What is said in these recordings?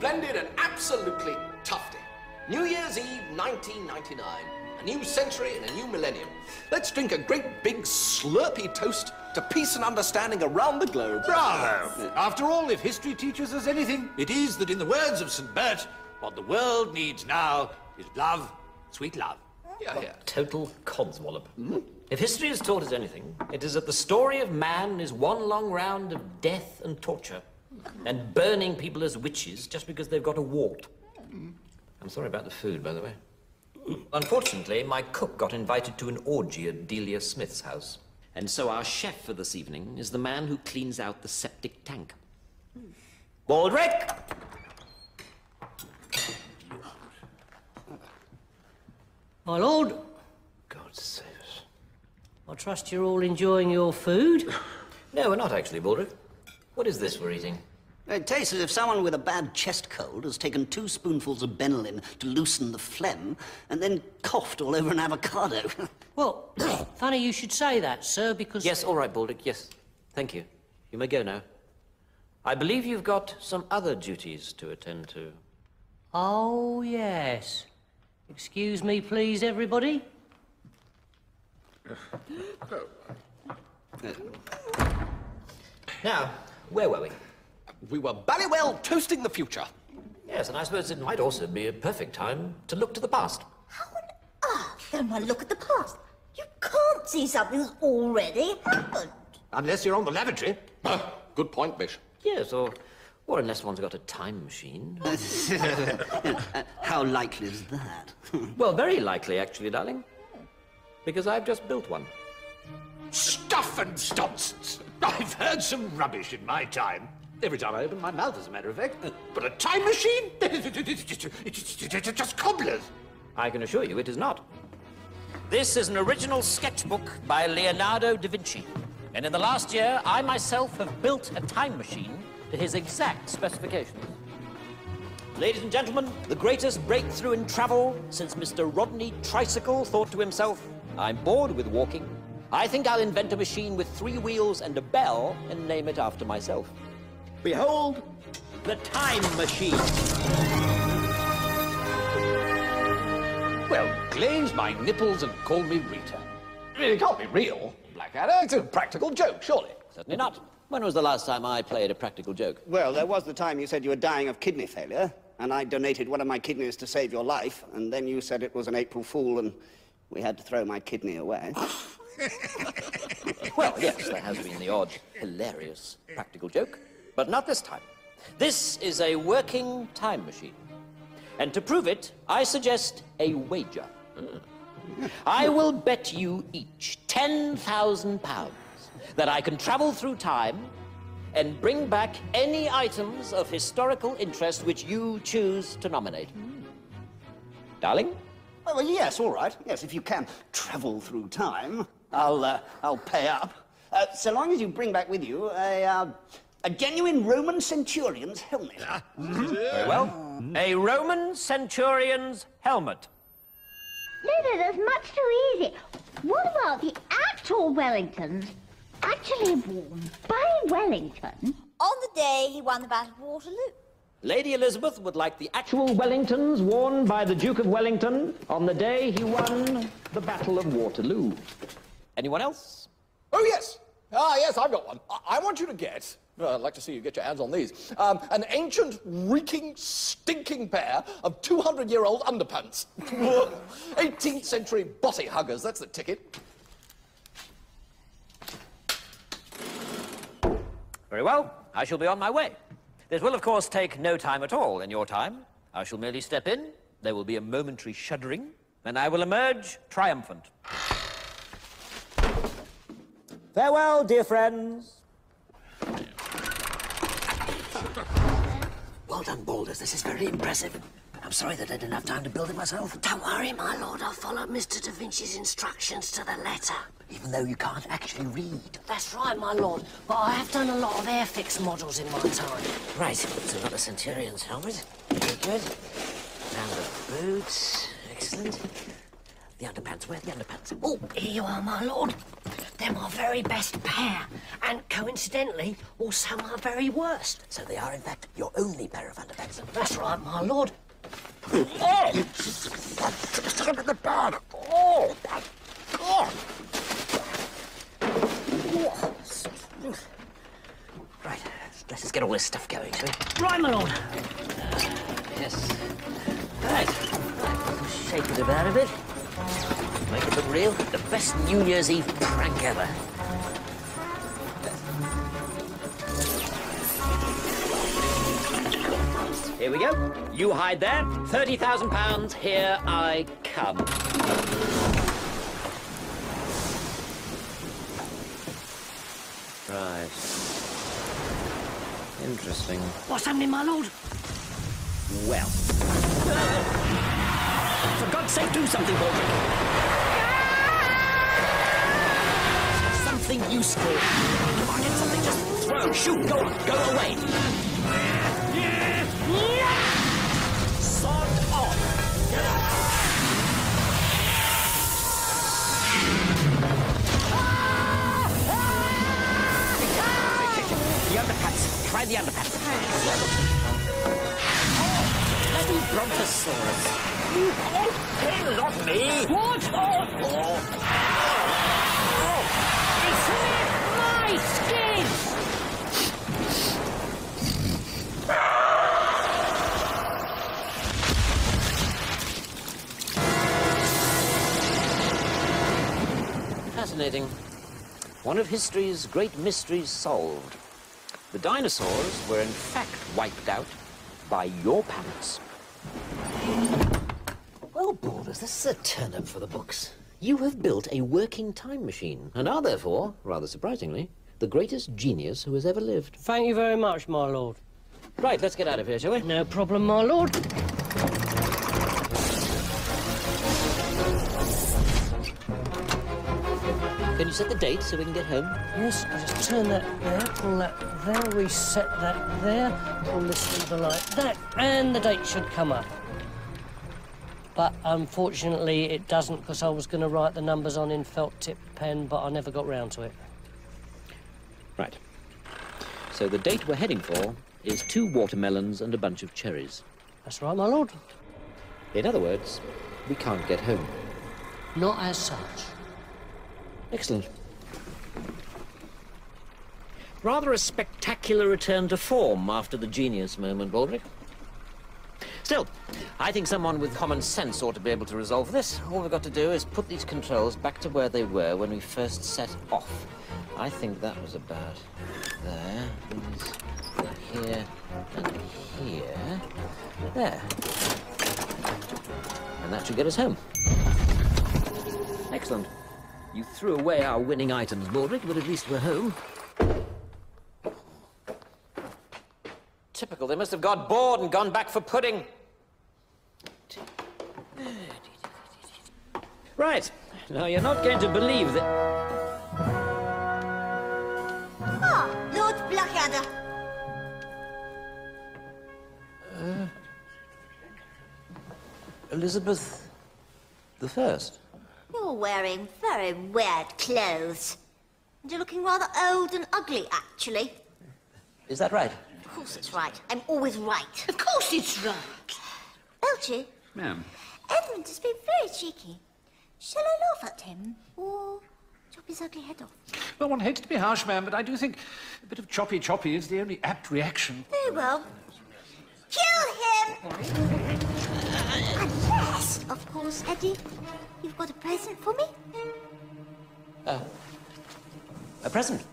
splendid and absolutely tufty. New Year's Eve, 1999. A new century and a new millennium. Let's drink a great big slurpy toast to peace and understanding around the globe. Bravo! After all, if history teaches us anything, it is that in the words of St. Bert, what the world needs now is love, sweet love. Yeah. Total codswallop. If history has taught us anything, it is that the story of man is one long round of death and torture, and burning people as witches just because they've got a wart. I'm sorry about the food, by the way. Unfortunately, my cook got invited to an orgy at Delia Smith's house. And so our chef for this evening is the man who cleans out the septic tank. Baldrick! My lord. God save us. I trust you're all enjoying your food. No, we're not actually, Baldrick. What is this we're eating? It tastes as if someone with a bad chest cold has taken 2 spoonfuls of Benylin to loosen the phlegm and then coughed all over an avocado. Well, funny you should say that, sir, because... Yes, all right, Baldrick, yes. Thank you. You may go now. I believe you've got some other duties to attend to. Oh, yes. Excuse me, please, everybody. Now, where were we? We were ballywell toasting the future. Yes, and I suppose it might also be a perfect time to look to the past. How on earth can one look at the past? You can't see something that's already happened. Unless you're on the lavatory. Good point, Bish. Yes, or unless one's got a time machine. How likely is that? Well, very likely, actually, darling. Because I've just built one. Stuff and nonsense. I've heard some rubbish in my time. Every time I open my mouth, as a matter of fact. But a time machine? It's just cobblers. I can assure you it is not. This is an original sketchbook by Leonardo da Vinci. And in the last year, I myself have built a time machine to his exact specifications. Ladies and gentlemen, the greatest breakthrough in travel since Mr. Rodney Tricycle thought to himself, I'm bored with walking. I think I'll invent a machine with 3 wheels and a bell and name it after myself. Behold, the time machine. Well, glaze my nipples and call me Rita. It can't be real, Blackadder. It's a practical joke, surely. Certainly not. When was the last time I played a practical joke? Well, there was the time you said you were dying of kidney failure, and I donated one of my kidneys to save your life, and then you said it was an April Fool, and we had to throw my kidney away. Well, yes, there has been the odd hilarious practical joke, but not this time. This is a working time machine. And to prove it, I suggest a wager. I will bet you each £10,000 that I can travel through time and bring back any items of historical interest which you choose to nominate. Darling? Well, yes, all right. Yes, if you can travel through time, I'll pay up. So long as you bring back with you a genuine Roman centurion's helmet. Very well. A Roman centurion's helmet. No, that's much too easy. What about the actual Wellingtons actually worn by Wellington on the day he won the Battle of Waterloo? Lady Elizabeth would like the actual Wellingtons worn by the Duke of Wellington on the day he won the Battle of Waterloo. Anyone else? Oh, yes. Yes, I've got one. I want you to get, I'd like to see you get your hands on these, an ancient, reeking, stinking pair of 200-year-old underpants. 18th century body huggers, that's the ticket. Very well. I shall be on my way. This will, of course, take no time at all in your time. I shall merely step in, there will be a momentary shuddering, and I will emerge triumphant. Farewell, dear friends. Well done, Balders. This is very impressive. I'm sorry that I didn't have time to build it myself. Don't worry, my lord. I'll follow Mr. Da Vinci's instructions to the letter. Even though you can't actually read. That's right, my lord. But I have done a lot of airfix models in my time. Right, so we've got the Centurion's helmet. Very good. Now the boots. Excellent. The underpants. Where are the underpants? Oh, here you are, my lord. They're my very best pair. And coincidentally, also my very worst. So they are, in fact, your only pair of underpants. That's right, my lord. Oh! The bag! Oh! Oh! Right, let's just get all this stuff going, shall we? Right, my lord. Yes. Right. Shake it about a bit. Make it look real. The best New Year's Eve prank ever. Here we go. You hide there. £30,000. Here I come. Right. Interesting. What's happening, my lord? Well. For God's sake, do something, Baldric. Something useful. Come on, get something, just throw, shoot, go on, go away. Sod off. The underpants. Try the underpants. Bloody brontosaurus. Oh, not me. What? It's my skin! Fascinating. One of history's great mysteries solved. The dinosaurs were in fact wiped out by your pants. Well, Balders, this is a turn-up for the books. You have built a working time machine and are therefore, rather surprisingly, the greatest genius who has ever lived. Thank you very much, my lord. Right, let's get out of here, shall we? No problem, my lord. Can you set the date so we can get home? Yes, I just turn that there, pull that there, reset that there, pull this lever like that, and the date should come up. But unfortunately it doesn't, because I was going to write the numbers on in felt-tip pen, but I never got round to it. Right. So the date we're heading for is 2 watermelons and a bunch of cherries. That's right, my lord. In other words, we can't get home. Not as such. Excellent. Rather a spectacular return to form after the genius moment, Baldric. Still, I think someone with common sense ought to be able to resolve this. All we've got to do is put these controls back to where they were when we first set off. I think that was about there. These are here and here. There. And that should get us home. Excellent. You threw away our winning items, Baldric, but at least we're home. Typical. They must have got bored and gone back for pudding. Right. Now, you're not going to believe that... Ah, Lord Blackadder. Elizabeth the First. You're wearing very weird clothes. And you're looking rather old and ugly, actually. Is that right? Of course it's right. I'm always right. Of course it's right. Belcher, Ma'am. Edmund has been very cheeky. Shall I laugh at him, or chop his ugly head off? Well, one hates to be harsh, ma'am, but I do think a bit of choppy is the only apt reaction. Very well. Kill him! Unless, of course, Eddie, you've got a present for me? A present?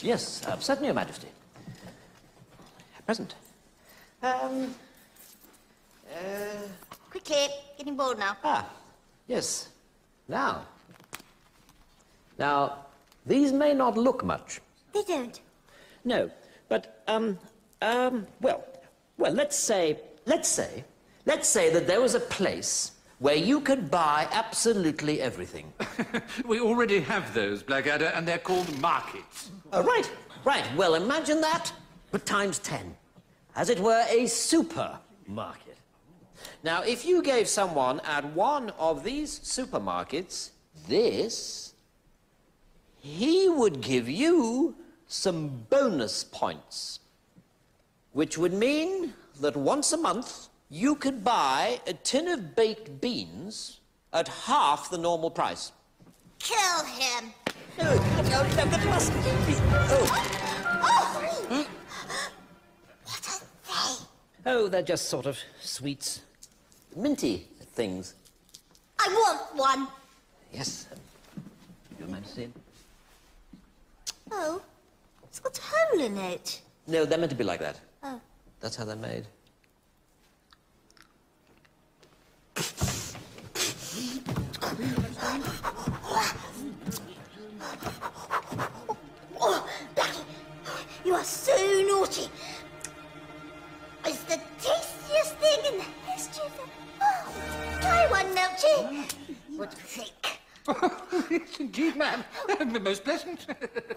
Yes, certainly, Your Majesty. A present. Quickly, getting bored now. Yes. Now, these may not look much. They don't. No, but, well, let's say that there was a place where you could buy absolutely everything. We already have those, Blackadder, and they're called markets. Right. Well, imagine that, but times 10. As it were, a supermarket. Now, if you gave someone at one of these supermarkets this, he would would give you some bonus points, which would mean that once a month you could buy a tin of baked beans at half the normal price. Kill him. No, that must be. Oh! What are they? Oh, they're just sort of sweets. Minty things. I want one. Yes. You mind to see them? Oh, it's got a hole in it. No, they're meant to be like that. Oh. That's how they're made. Oh, Blackie, you are so naughty. It's the tastiest thing in the history of the world. Try one, Melchie. What do you think? Yes, indeed, ma'am. Most pleasant.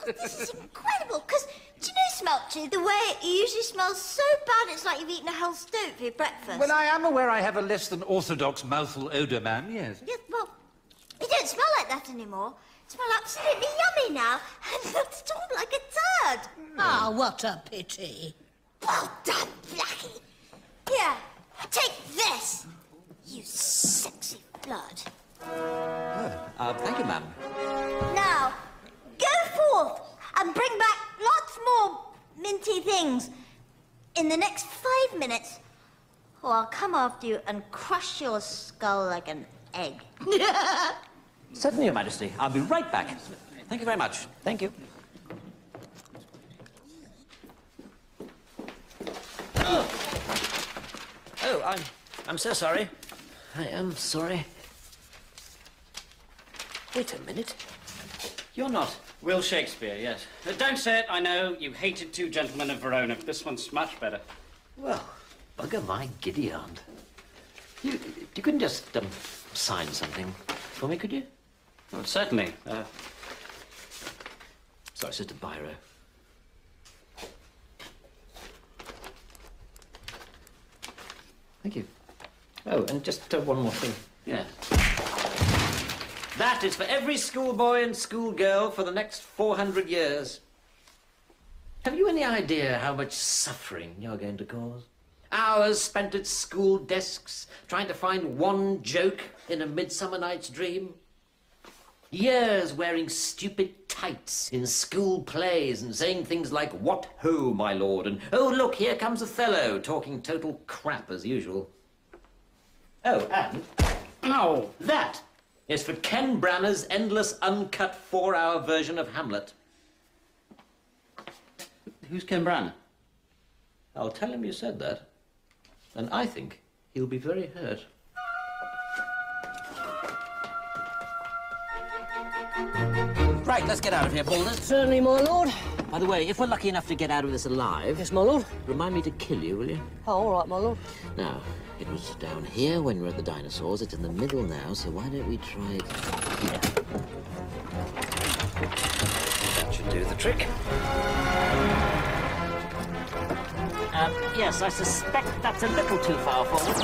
This is incredible, because do you know, Smelchy, the way it usually smells so bad it's like you've eaten a whole stoat for your breakfast. Well, I am aware I have a less than orthodox mouthful odour, ma'am, yes. Yes, well, it don't smell like that anymore. It smells absolutely yummy now, and not at all like a turd. Ah, what a pity. Well done, Blackie. Here, take this, you sexy blood. Thank you, ma'am. Now, go forth and bring back lots more minty things in the next 5 minutes, or I'll come after you and crush your skull like an egg. Certainly, Your Majesty. I'll be right back. Thank you very much. Thank you. Oh, I'm so sorry. I am sorry. Wait a minute. You're not... Will Shakespeare, yes. Don't say it, I know. You hated Two Gentlemen of Verona. This one's much better. Well, bugger my giddy aunt. You couldn't just, sign something for me, could you? Well, certainly. Sorry, it's just a biro. Thank you. Oh, and just one more thing. Yeah. That is for every schoolboy and schoolgirl for the next 400 years. Have you any idea how much suffering you're going to cause? Hours spent at school desks trying to find one joke in A Midsummer Night's Dream. Years wearing stupid tights in school plays and saying things like, "What ho, my lord," and "Oh, look, here comes Othello," talking total crap as usual. Oh, and... Oh! That is for Ken Branagh's endless, uncut 4-hour version of Hamlet. Who's Ken Branagh? I'll tell him you said that, and I think he'll be very hurt. Right, let's get out of here, Balders. Certainly, my lord. By the way, if we're lucky enough to get out of this alive... Yes, my lord. Remind me to kill you, will you? Oh, all right, my lord. Now, it was down here when we were at the dinosaurs. It's in the middle now, so why don't we try it here? That should do the trick. Yes, I suspect that's a little too far forward.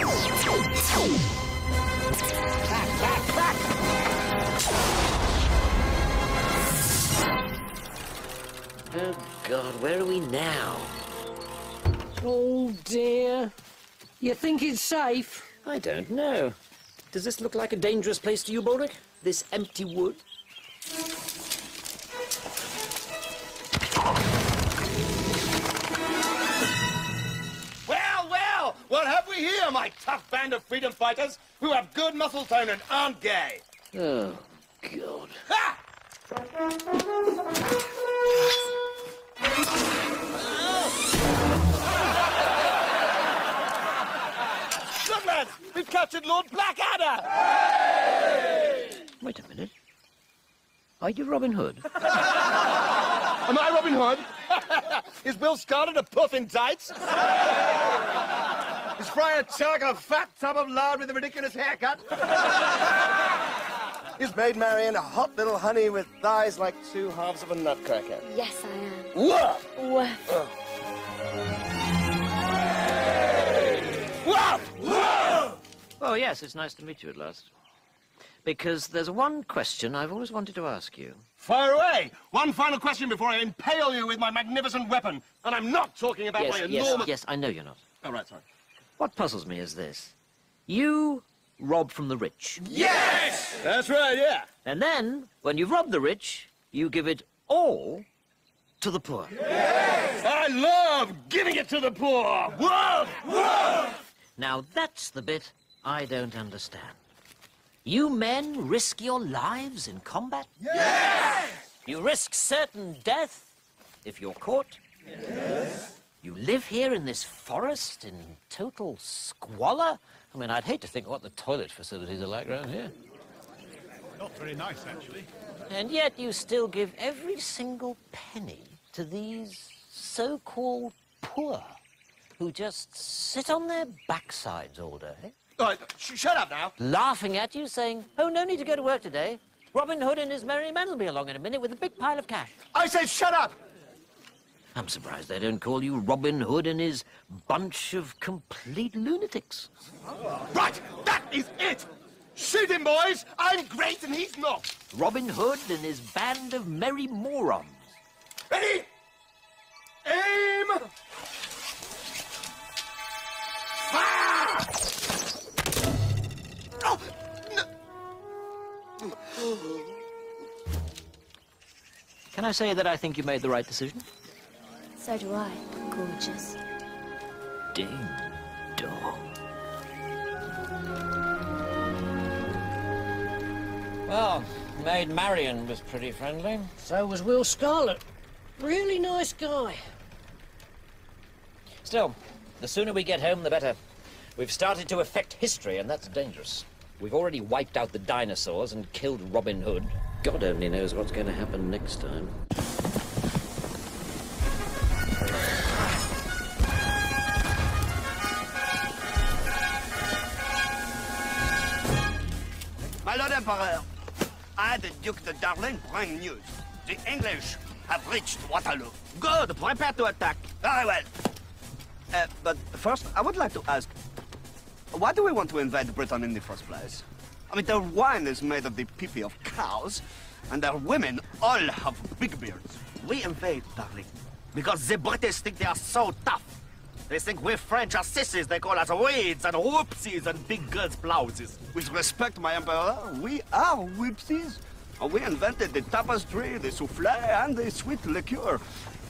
Back, back, back! Oh, God, where are we now? Oh, dear. You think it's safe? I don't know. Does this look like a dangerous place to you, Baldric? This empty wood? Well, well, what have we here, my tough band of freedom fighters who have good muscle tone and aren't gay? Oh, God. Ha! Look, lads, we've captured Lord Blackadder! Wait a minute. Are you Robin Hood? Am I Robin Hood? Is Will Scarlet a puff in tights? Is Friar Tuck a fat tub of lard with a ridiculous haircut? Is Maid Marian a hot little honey with thighs like two halves of a nutcracker? Yes, I am. Whoa! Woof. Whoa! Whoa! Oh, yes, it's nice to meet you at last. Because there's one question I've always wanted to ask you. Fire away! One final question before I impale you with my magnificent weapon. And I'm not talking about my enormous... Yes, I know you're not. Oh, right, sorry. What puzzles me is this. You rob from the rich. Yes! That's right, yeah. And then, when you've robbed the rich, you give it all to the poor. Yes! I love giving it to the poor! Whoa! Whoa! Now, that's the bit I don't understand. You men risk your lives in combat? Yes! You risk certain death if you're caught? Yes. You live here in this forest in total squalor? I mean, I'd hate to think what the toilet facilities are like around here. Not very nice, actually. And yet you still give every single penny to these so-called poor who just sit on their backsides all day. All right, shut up now. Laughing at you, saying, oh, no need to go to work today. Robin Hood and his merry men will be along in a minute with a big pile of cash. I said shut up! I'm surprised they don't call you Robin Hood and his bunch of complete lunatics. Right, that is it! Shoot him, boys! I'm great and he's not! Robin Hood and his band of merry morons. Ready? Aim! Fire! Oh, no. Can I say that I think you made the right decision? So do I, gorgeous. Ding dong. Well, Maid Marian was pretty friendly. So was Will Scarlett. Really nice guy. Still, the sooner we get home, the better. We've started to affect history, and that's dangerous. We've already wiped out the dinosaurs and killed Robin Hood. God only knows what's going to happen next time. My Lord Emperor, I, the Duke de Darlin, bring news. The English have reached Waterloo. Good, prepare to attack. Very well. But first, I would like to ask, why do we want to invade Britain in the first place? I mean, their wine is made of the pee-pee of cows, and their women all have big beards. We invade, darling, because the British think they are so tough. They think we French are sissies. They call us weeds and whoopsies and big girls' blouses. With respect, my Emperor, we are whipsies. We invented the tapestry, the souffle, and the sweet liqueur.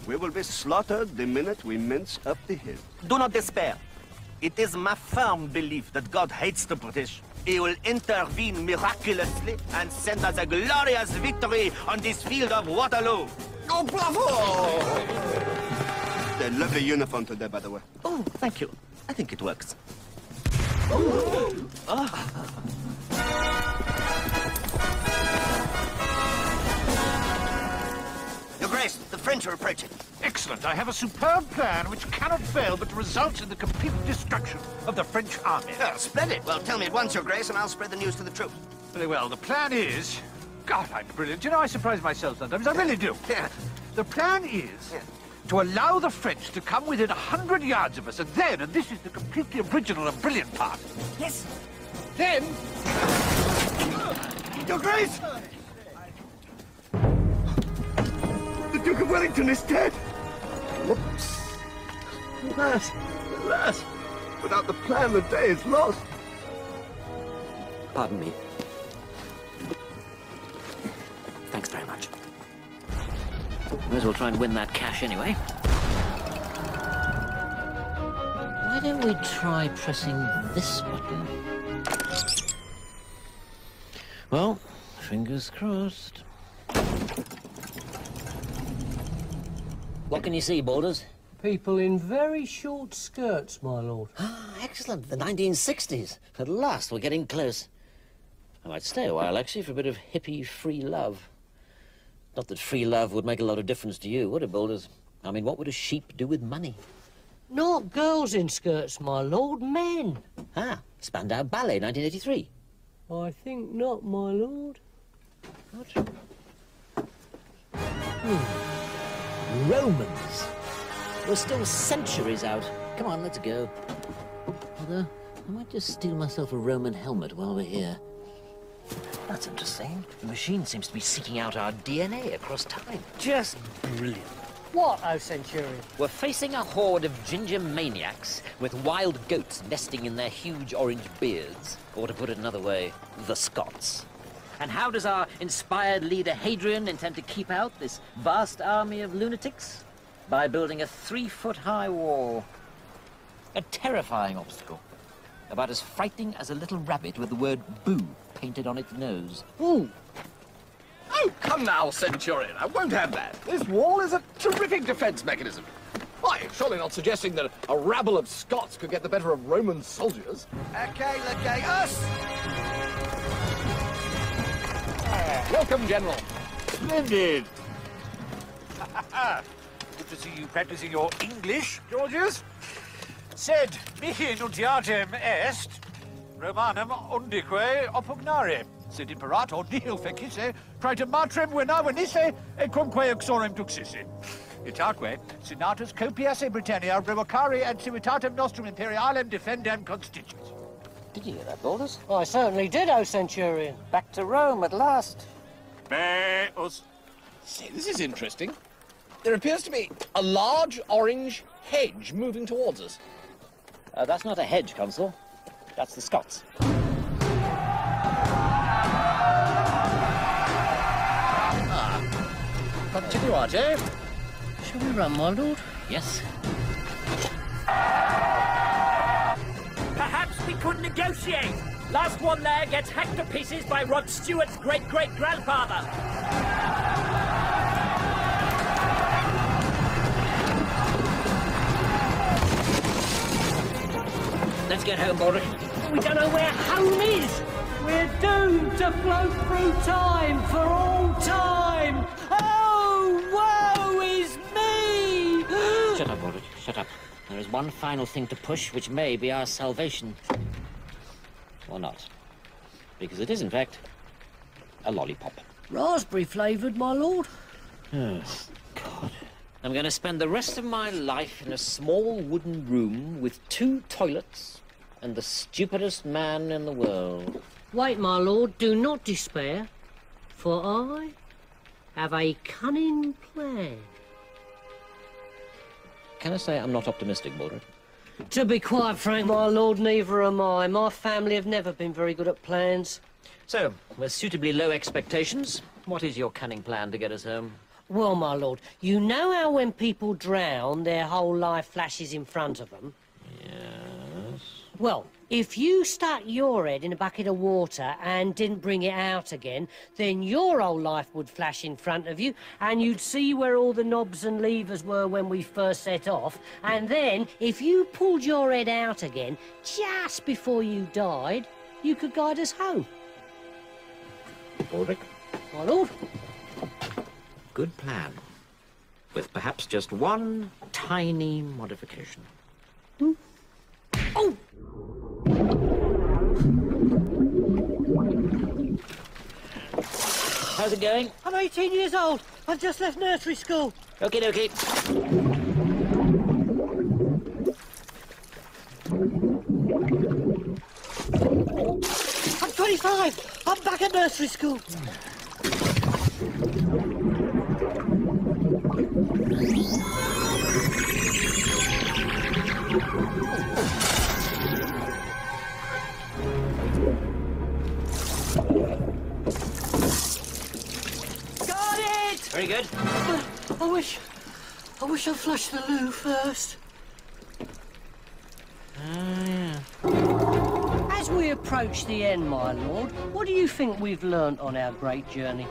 We will be slaughtered the minute we mince up the hill. Do not despair. It is my firm belief that God hates the British. He will intervene miraculously and send us a glorious victory on this field of Waterloo. Oh, bravo! A lovely uniform today, by the way. Oh, thank you. I think it works. Your Grace, the French are approaching. Excellent. I have a superb plan which cannot fail but result in the complete destruction of the French army. Oh, splendid. Well, tell me at once, Your Grace, and I'll spread the news to the troops. Very well. The plan is... God, I'm brilliant. You know, I surprise myself sometimes. I really do. Yeah. The plan is... to allow the French to come within 100 yards of us, and then, and this is the completely original and brilliant part. Yes. Then... Your Grace! The Duke of Wellington is dead! Whoops. Alas, alas. Without the plan, the day is lost. Pardon me. Thanks very much. May as well try and win that cash anyway. Why don't we try pressing this button? Well, fingers crossed. What can you see, Borders? People in very short skirts, my lord. Ah, excellent. The 1960s. At last, we're getting close. I might stay a while, actually, for a bit of hippie free love. Not that free love would make a lot of difference to you, would it, Boulders? I mean, what would a sheep do with money? Not girls in skirts, my lord, men. Ah, Spandau Ballet, 1983. I think not, my lord. What? Romans. We're still centuries out. Come on, let's go. Although, I might just steal myself a Roman helmet while we're here. That's interesting. The machine seems to be seeking out our DNA across time. Just brilliant. What, O Centurion? We're facing a horde of ginger maniacs with wild goats nesting in their huge orange beards. Or to put it another way, the Scots. And how does our inspired leader Hadrian intend to keep out this vast army of lunatics? By building a 3-foot-high wall. A terrifying obstacle. About as frightening as a little rabbit with the word boo painted on its nose. Ooh. Oh, come now, Centurion. I won't have that. This wall is a terrific defense mechanism. Why, surely not suggesting that a rabble of Scots could get the better of Roman soldiers. Okay, legatus. Welcome, General. Splendid. Good to see you practicing your English, Georgius. Sed mihi nuntiatem est, Romanum undique oppugnare. Sed imperator nihil fecisse, praeter matrem vena venisse, et cumque uxorem duxisse. Itaque, senatus copiasse Britannia revocare ad civitatem nostrum imperialem defendem constituit. Did you hear that, Baldus? I certainly did, O Centurion. Back to Rome at last. Meus. Say, this is interesting. There appears to be a large orange hedge moving towards us. That's not a hedge, Consul. That's the Scots. Continuate. Shall we run, my lord? Yes. Perhaps we could negotiate. Last one there gets hacked to pieces by Rod Stewart's great-great-grandfather. Let's get home, Baldric. We don't know where home is. We're doomed to float through time for all time. Oh, woe is me! Shut up, Baldric. Shut up. There is one final thing to push, which may be our salvation. Or not. Because it is, in fact, a lollipop. Raspberry flavoured, my lord. Oh, God. I'm going to spend the rest of my life in a small wooden room with 2 toilets and the stupidest man in the world. Wait, my lord, do not despair, for I have a cunning plan. Can I say I'm not optimistic, Baldric? To be quite frank, my lord, neither am I. My family have never been very good at plans. So, with suitably low expectations, what is your cunning plan to get us home? Well, my lord, you know how when people drown, their whole life flashes in front of them? Yes. Well, if you stuck your head in a bucket of water and didn't bring it out again, then your whole life would flash in front of you, and you'd see where all the knobs and levers were when we first set off, and then, if you pulled your head out again, just before you died, you could guide us home. Baldric? My lord? Good plan. With perhaps just one tiny modification. Oh! How's it going? I'm 18 years old. I've just left nursery school. Okie dokie. I'm 25. I'm back at nursery school. Got it! Very good. I wish I flushed the loo first. As we approach the end, my lord, what do you think we've learnt on our great journey?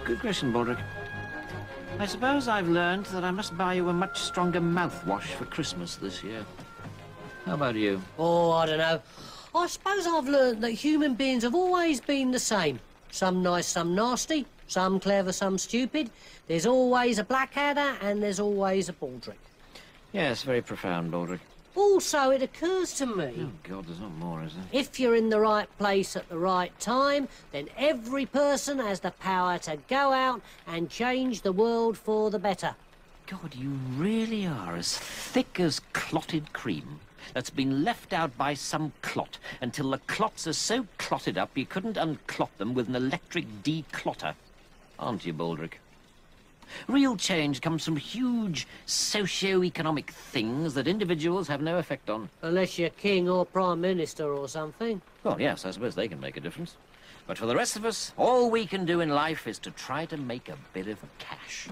Good question, Baldric. I suppose I've learned that I must buy you a much stronger mouthwash for Christmas this year. How about you? Oh, I don't know. I suppose I've learnt that human beings have always been the same. Some nice, some nasty, some clever, some stupid. There's always a Blackadder and there's always a Baldric. Yes, very profound, Baldric. Also, it occurs to me... Oh, God, there's not more, is there? If you're in the right place at the right time, then every person has the power to go out and change the world for the better. God, you really are as thick as clotted cream. that's been left out by some clot until the clots are so clotted up you couldn't unclot them with an electric declotter. Aren't you, Baldric? Real change comes from huge socio-economic things that individuals have no effect on. Unless you're king or prime minister or something. Well, yes, I suppose they can make a difference. But for the rest of us, all we can do in life is to try to make a bit of cash.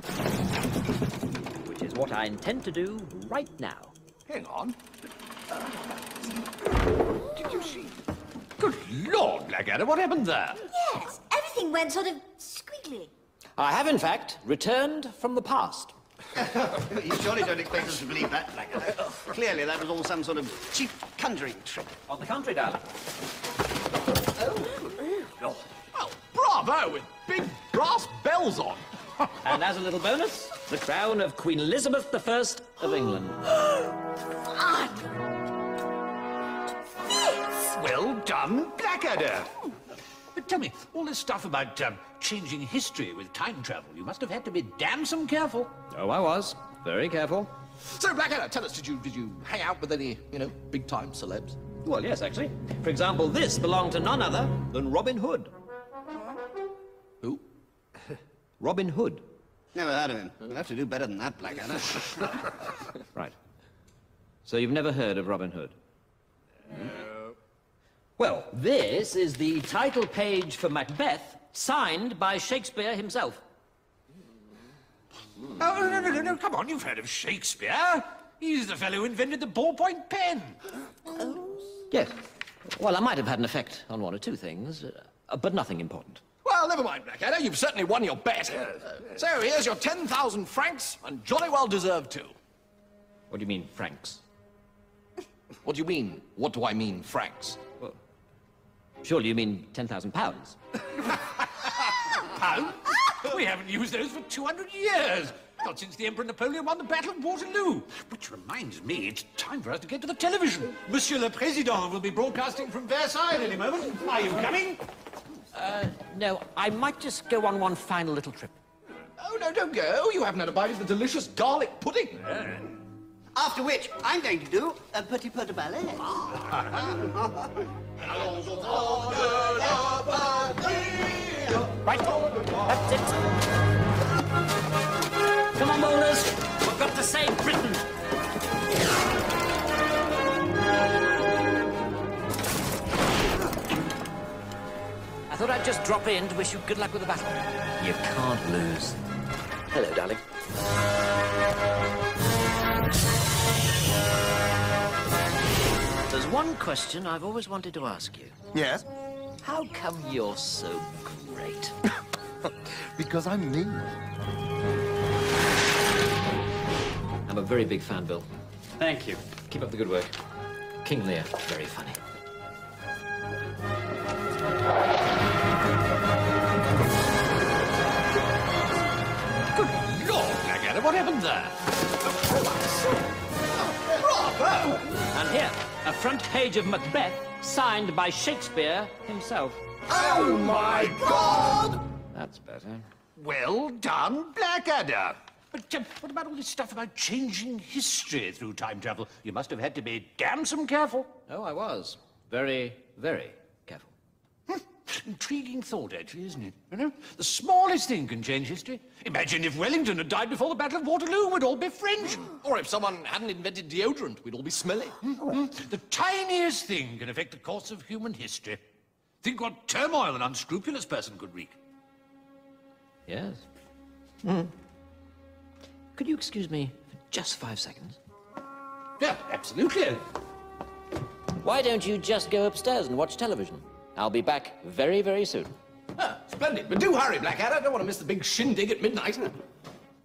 Which is what I intend to do right now. Hang on. Did you see? Good Lord, Blackadder, what happened there? Yes, everything went sort of squiggly. I have, in fact, returned from the past. You surely don't expect us to believe that, Blackadder. Clearly, that was all some sort of cheap conjuring trick. On the contrary, darling. Oh, well, bravo, with big brass bells on. And as a little bonus, the crown of Queen Elizabeth I of England. Well done, Blackadder. But tell me, all this stuff about changing history with time travel, you must have had to be damn some careful. Oh, I was. Very careful. So, Blackadder, tell us, did you hang out with any, big-time celebs? Well, yes, actually. For example, this belonged to none other than Robin Hood. Who? Robin Hood. Never heard of him. We'll have to do better than that, Blackadder. Right. So you've never heard of Robin Hood? No. Well, this is the title page for Macbeth, signed by Shakespeare himself. Oh, no, come on, you've heard of Shakespeare. He's the fellow who invented the ballpoint pen. Yes. Well, I might have had an effect on one or two things, but nothing important. Well, never mind, Blackadder. You've certainly won your bet. So here's your 10,000 francs, and jolly well deserved too. What do you mean, francs? What do you mean? What do I mean, francs? Well, surely you mean 10,000 pounds. Pounds? We haven't used those for 200 years. Not since the Emperor Napoleon won the Battle of Waterloo. Which reminds me, it's time for us to get to the television. Monsieur le Président will be broadcasting from Versailles any moment. Are you coming? No, I might just go on one final little trip. Oh, no, don't go. You haven't had a bite of the delicious garlic pudding. After which, I'm going to do a petit peu de ballet. Right, that's it. Come on, bowlers. We've got to save Britain. I thought I'd just drop in to wish you good luck with the battle. You can't lose. Hello, darling. There's one question I've always wanted to ask you. Yes? How come you're so great? Because I'm me. I'm a very big fan, Bill. Thank you. Keep up the good work. King Lear, very funny. Good Lord, Blackadder, what happened there? Bravo! And here, a front page of Macbeth, signed by Shakespeare himself. Oh, my God! That's better. Well done, Blackadder. But what about all this stuff about changing history through time travel? You must have had to be damn some careful. Oh, I was. Very, very careful. Intriguing thought, actually, isn't it? You know, the smallest thing can change history. Imagine if Wellington had died before the Battle of Waterloo, we'd all be French. Or if someone hadn't invented deodorant, we'd all be smelly. The tiniest thing can affect the course of human history. Think what turmoil an unscrupulous person could wreak. Yes. Could you excuse me for just 5 seconds? Yeah, absolutely. Why don't you just go upstairs and watch television? I'll be back very, very soon. Ah, splendid. But do hurry, Blackadder. I don't want to miss the big shindig at midnight.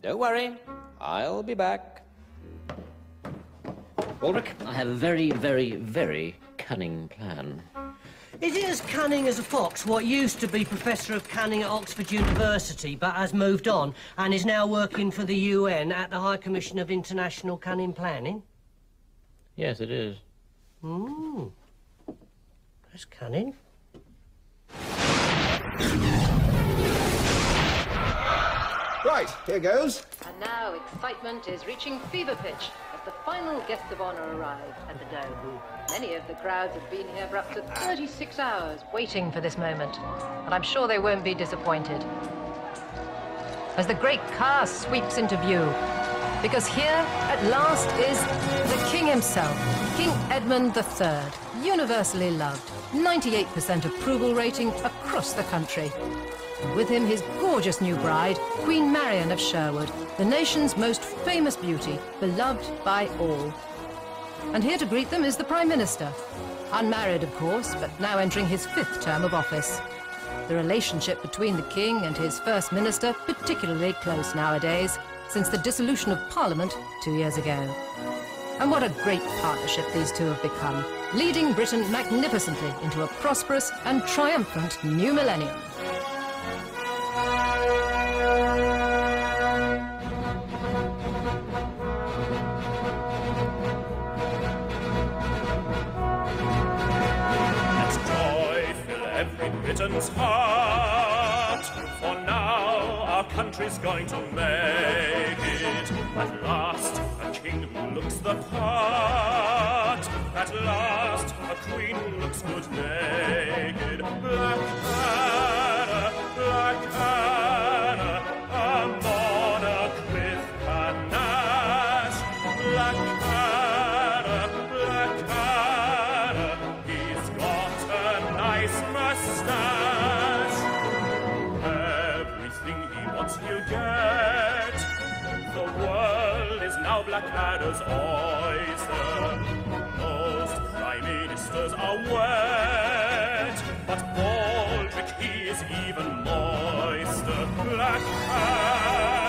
Don't worry. I'll be back. Ulrich, I have a very, very, very cunning plan. Is it as cunning as a fox, what used to be Professor of Cunning at Oxford University, but has moved on and is now working for the UN at the High Commission of International Cunning Planning? Yes, it is. That's cunning. Right, here goes. And now excitement is reaching fever pitch as the final guests of honor arrived at the Dome. Many of the crowds have been here for up to 36 hours, waiting for this moment. And I'm sure they won't be disappointed. As the great car sweeps into view, because here, at last, is the King himself, King Edmund III, universally loved, 98% approval rating across the country. And with him, his gorgeous new bride, Queen Marian of Sherwood, the nation's most famous beauty, beloved by all. And here to greet them is the Prime Minister. Unmarried, of course, but now entering his 5th term of office. The relationship between the King and his First Minister particularly close nowadays, since the dissolution of Parliament 2 years ago. And what a great partnership these two have become, leading Britain magnificently into a prosperous and triumphant new millennium. Let joy fill every Briton's heart, for now our country's going to make it. At last, a king who looks the part. At last, a queen who looks good naked. Blackadder, Blackadder, a monarch with panache. Blackadder, Blackadder, he's got a nice mustache. Everything he wants he'll get. The world is now Blackadder's oyster. Most prime ministers are wet, but Baldric, he is even moister. Blackadder.